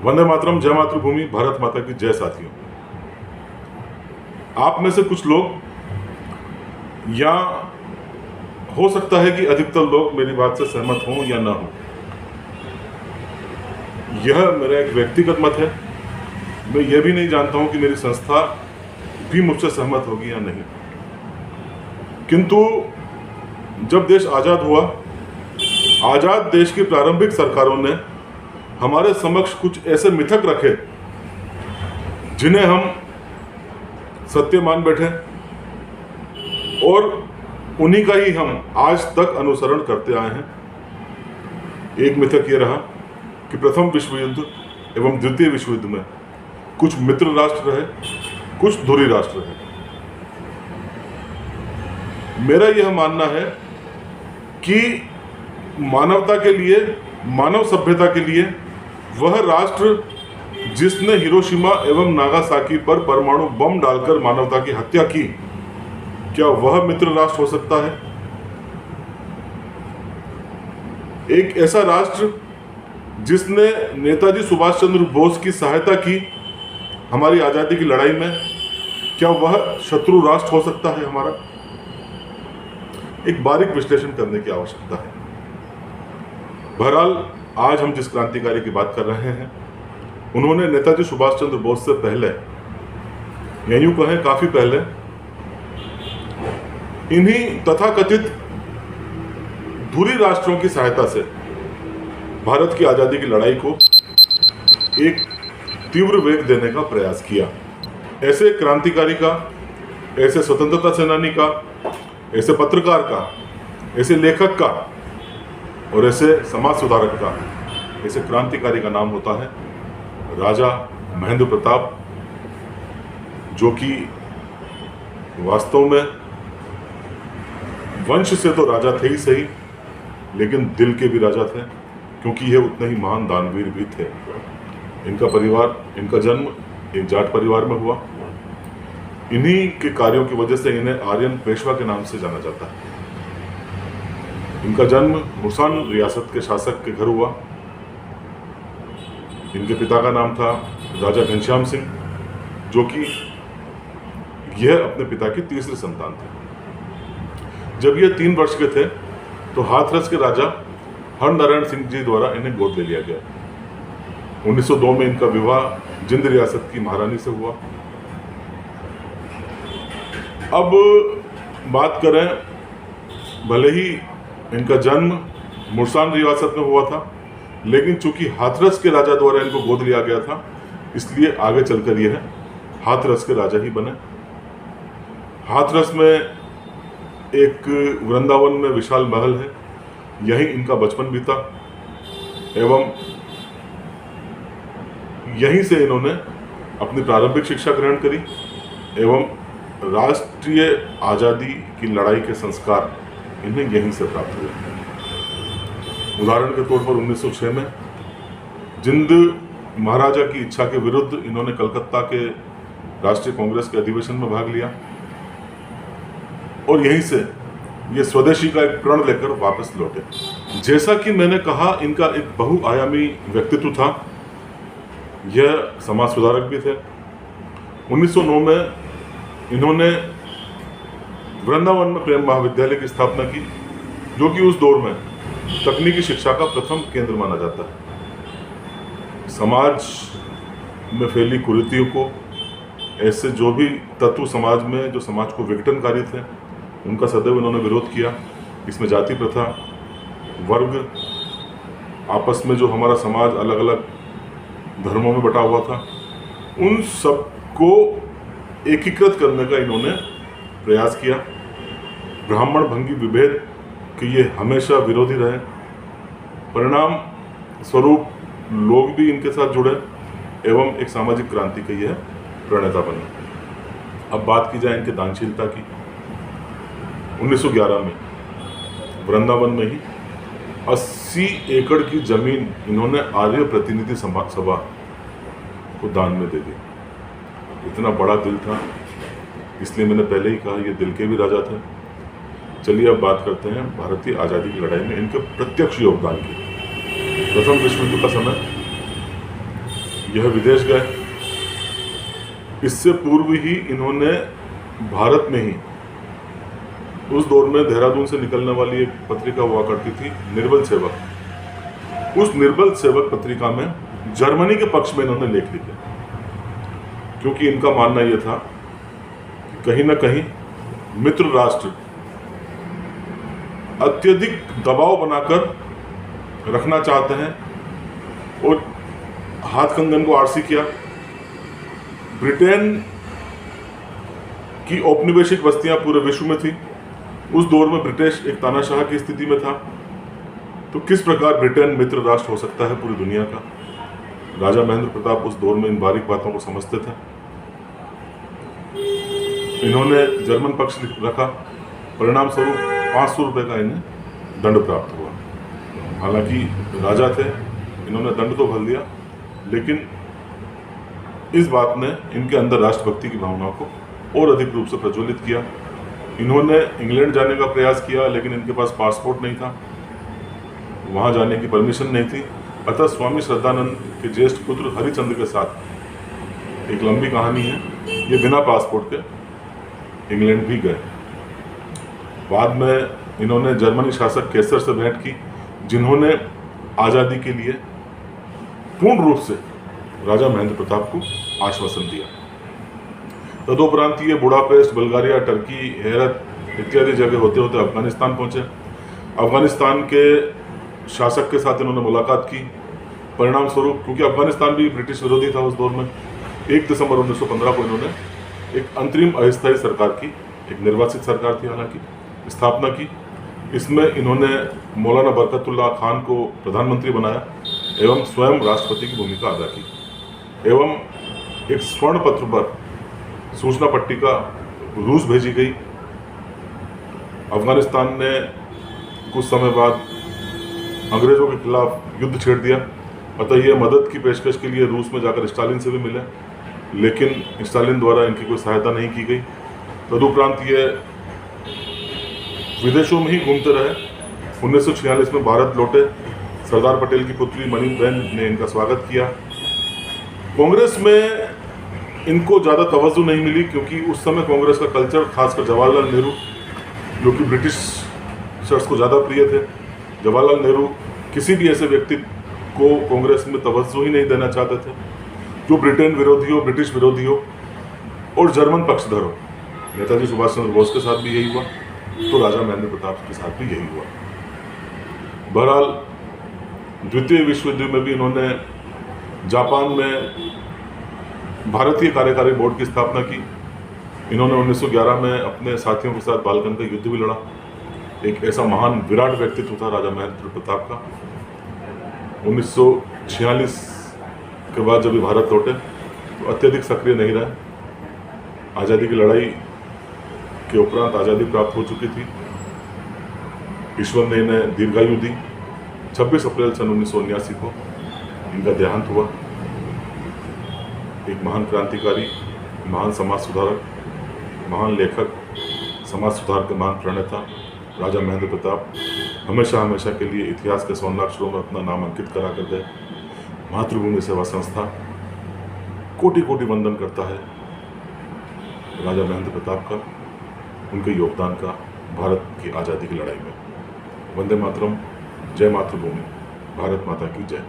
वंदे मातरम, जय मातृभूमि, भारत माता की जय। साथियों, आप में से कुछ लोग या हो सकता है कि अधिकतर लोग मेरी बात से सहमत हों या ना हों। यह मेरा एक व्यक्तिगत मत है। मैं यह भी नहीं जानता हूं कि मेरी संस्था भी मुझसे सहमत होगी या नहीं। किंतु जब देश आज़ाद हुआ, आज़ाद देश की प्रारंभिक सरकारों ने हमारे समक्ष कुछ ऐसे मिथक रखे जिन्हें हम सत्य मान बैठे और उन्हीं का ही हम आज तक अनुसरण करते आए हैं। एक मिथक ये रहा कि प्रथम विश्व युद्ध एवं द्वितीय विश्व युद्ध में कुछ मित्र राष्ट्र रहे, कुछ धुरी राष्ट्र रहे। मेरा यह मानना है कि मानवता के लिए, मानव सभ्यता के लिए वह राष्ट्र जिसने हिरोशिमा एवं नागासाकी पर परमाणु बम डालकर मानवता की हत्या की, क्या वह मित्र राष्ट्र हो सकता है? एक ऐसा राष्ट्र जिसने नेताजी सुभाष चंद्र बोस की सहायता की हमारी आजादी की लड़ाई में, क्या वह शत्रु राष्ट्र हो सकता है हमारा? एक बारीक विश्लेषण करने की आवश्यकता है। बहरहाल, आज हम जिस क्रांतिकारी की बात कर रहे हैं, उन्होंने नेताजी सुभाष चंद्र बोस से पहले, या यूं कहें काफी पहले, इन्हीं तथाकथित धुरी राष्ट्रों की सहायता से भारत की आजादी की लड़ाई को एक तीव्र वेग देने का प्रयास किया। ऐसे क्रांतिकारी का, ऐसे स्वतंत्रता सेनानी का, ऐसे पत्रकार का, ऐसे लेखक का और ऐसे समाज सुधारक का, ऐसे क्रांतिकारी का नाम होता है राजा महेंद्र प्रताप, जो कि वास्तव में वंश से तो राजा थे ही सही, लेकिन दिल के भी राजा थे, क्योंकि ये उतने ही महान दानवीर भी थे। इनका परिवार, इनका जन्म एक जाट परिवार में हुआ। इन्हीं के कार्यों की वजह से इन्हें आर्यन पेशवा के नाम से जाना जाता है। इनका जन्म मुसान रियासत के शासक के घर हुआ। इनके पिता का नाम था राजा घनश्याम सिंह, जो कि यह अपने पिता की तीसरी संतान थे। जब ये 3 वर्ष के थे तो हाथरस के राजा हरनारायण सिंह जी द्वारा इन्हें गोद ले लिया गया। 1902 में इनका विवाह जिंद रियासत की महारानी से हुआ। अब बात करें, भले ही इनका जन्म मुसान रियासत में हुआ था, लेकिन चूंकि हाथरस के राजा द्वारा इनको गोद लिया गया था, इसलिए आगे चलकर यह हाथरस के राजा ही बने। हाथरस में एक वृंदावन में विशाल महल है, यहीं इनका बचपन बीता एवं यहीं से इन्होंने अपनी प्रारंभिक शिक्षा ग्रहण करी एवं राष्ट्रीय आज़ादी की लड़ाई के संस्कार इन्हें यहीं से प्राप्त हुए। उदाहरण के तौर पर 1906 में जिंद महाराजा की इच्छा के विरुद्ध इन्होंने कलकत्ता के राष्ट्रीय कांग्रेस के अधिवेशन में भाग लिया और यहीं से ये स्वदेशी का एक प्रण लेकर वापस लौटे। जैसा कि मैंने कहा, इनका एक बहुआयामी व्यक्तित्व था। यह समाज सुधारक भी थे। 1909 में इन्होंने वृंदावन में प्रेम महाविद्यालय की स्थापना की, जो कि उस दौर में तकनीकी शिक्षा का प्रथम केंद्र माना जाता है। समाज में फैली कुरीतियों को, ऐसे जो भी तत्व समाज में जो समाज को विघटनकारी थे, उनका सदैव इन्होंने विरोध किया। इसमें जाति प्रथा, वर्ग, आपस में जो हमारा समाज अलग अलग धर्मों में बटा हुआ था, उन सबको एकीकृत करने का इन्होंने प्रयास किया। ब्राह्मण भंगी विभेद के ये हमेशा विरोधी रहे। परिणाम स्वरूप लोग भी इनके साथ जुड़े एवं एक सामाजिक क्रांति के यह प्रणेता बने। अब बात की जाए इनके दानशीलता की। 1911 में वृंदावन में ही 80 एकड़ की जमीन इन्होंने आर्य प्रतिनिधि सभा को दान में दे दी। इतना बड़ा दिल था, इसलिए मैंने पहले ही कहा ये दिल के भी राजा थे। चलिए अब बात करते हैं भारतीय आज़ादी की लड़ाई में इनके प्रत्यक्ष योगदान की। प्रथम विश्व युद्ध का समय यह विदेश गए। इससे पूर्व ही इन्होंने भारत में ही उस दौर में देहरादून से निकलने वाली एक पत्रिका हुआ करती थी, निर्बल सेवक। उस निर्बल सेवक पत्रिका में जर्मनी के पक्ष में इन्होंने लेख लिखे, क्योंकि इनका मानना यह था कि कहीं ना कहीं मित्र राष्ट्र अत्यधिक दबाव बनाकर रखना चाहते हैं, और हाथ कंगन को आरसी किया। ब्रिटेन की औपनिवेशिक बस्तियां पूरे विश्व में थी। उस दौर में ब्रिटिश एक तानाशाह की स्थिति में था, तो किस प्रकार ब्रिटेन मित्र राष्ट्र हो सकता है पूरी दुनिया का। राजा महेंद्र प्रताप उस दौर में इन बारीक बातों को समझते थे। इन्होंने जर्मन पक्ष रखा, परिणाम स्वरूप 500 रुपये का इन्हें दंड प्राप्त हुआ। हालांकि राजा थे, इन्होंने दंड तो भर दिया, लेकिन इस बात ने इनके अंदर राष्ट्रभक्ति की भावना को और अधिक रूप से प्रज्वलित किया। इन्होंने इंग्लैंड जाने का प्रयास किया, लेकिन इनके पास पासपोर्ट नहीं था, वहाँ जाने की परमिशन नहीं थी। अतः स्वामी श्रद्धानंद के ज्येष्ठ पुत्र हरिचंद्र के साथ एक लंबी कहानी है, ये बिना पासपोर्ट के इंग्लैंड भी गए। बाद में इन्होंने जर्मनी शासक कैसर से भेंट की, जिन्होंने आज़ादी के लिए पूर्ण रूप से राजा महेंद्र प्रताप को आश्वासन दिया। तदुपरांत ये बुडापेस्ट, बुल्गारिया, टर्की, हेरत इत्यादि जगह होते होते अफगानिस्तान पहुंचे। अफगानिस्तान के शासक के साथ इन्होंने मुलाकात की। परिणाम स्वरूप, क्योंकि अफगानिस्तान भी ब्रिटिश विरोधी था उस दौर में, 1 दिसंबर 1915 को इन्होंने एक अंतरिम अस्थायी सरकार की, एक निर्वाचित सरकार थी हालांकि, स्थापना की। इसमें इन्होंने मौलाना बरकतुल्लाह खान को प्रधानमंत्री बनाया एवं स्वयं राष्ट्रपति की भूमिका अदा की। एवं एक स्वर्ण पत्र पर सूचना पट्टिका रूस भेजी गई। अफगानिस्तान ने कुछ समय बाद अंग्रेजों के खिलाफ युद्ध छेड़ दिया, अतः ये मदद की पेशकश के लिए रूस में जाकर स्टालिन से भी मिले, लेकिन स्टालिन द्वारा इनकी कोई सहायता नहीं की गई। तदुपरांत ये विदेशों में ही घूमते रहे। 1946 में भारत लौटे। सरदार पटेल की पुत्री मणिबेन ने इनका स्वागत किया। कांग्रेस में इनको ज़्यादा तवज्जो नहीं मिली, क्योंकि उस समय कांग्रेस का कल्चर, खासकर जवाहरलाल नेहरू जो कि ब्रिटिशर्स को ज़्यादा प्रिय थे, जवाहरलाल नेहरू किसी भी ऐसे व्यक्ति को कांग्रेस में तवज्जो ही नहीं देना चाहते थे जो ब्रिटेन विरोधी हो, ब्रिटिश विरोधी हो और जर्मन पक्षधर हो। नेताजी सुभाष चंद्र बोस के साथ भी यही हुआ, तो राजा महेंद्र प्रताप के साथ भी यही हुआ। बहरहाल द्वितीय विश्व युद्ध में भी इन्होंने जापान में भारतीय कार्यकारी बोर्ड की स्थापना की। इन्होंने 1911 में अपने साथियों के साथ बाल्कन का युद्ध भी लड़ा। एक ऐसा महान विराट व्यक्तित्व था राजा महेंद्र प्रताप का। 1946 के बाद जब भारत लौटे तो अत्यधिक सक्रिय नहीं रहे। आज़ादी की लड़ाई के उपरांत आज़ादी प्राप्त हो चुकी थी। ईश्वर ने इन्हें दीर्घायु दी। 26 अप्रैल सन 1979 को इनका देहांत हुआ। एक महान क्रांतिकारी, महान समाज सुधारक, महान लेखक, समाज सुधार के महान प्रणेता राजा महेंद्र प्रताप हमेशा हमेशा के लिए इतिहास के स्वर्णाक्षरों में अपना नाम अंकित करा कर गए। मातृभूमि सेवा संस्था कोटि कोटि वंदन करता है राजा महेंद्र प्रताप का, उनके योगदान का भारत की आज़ादी की लड़ाई में। वंदे मातरम। जय मातृभूमि। भारत माता की जय।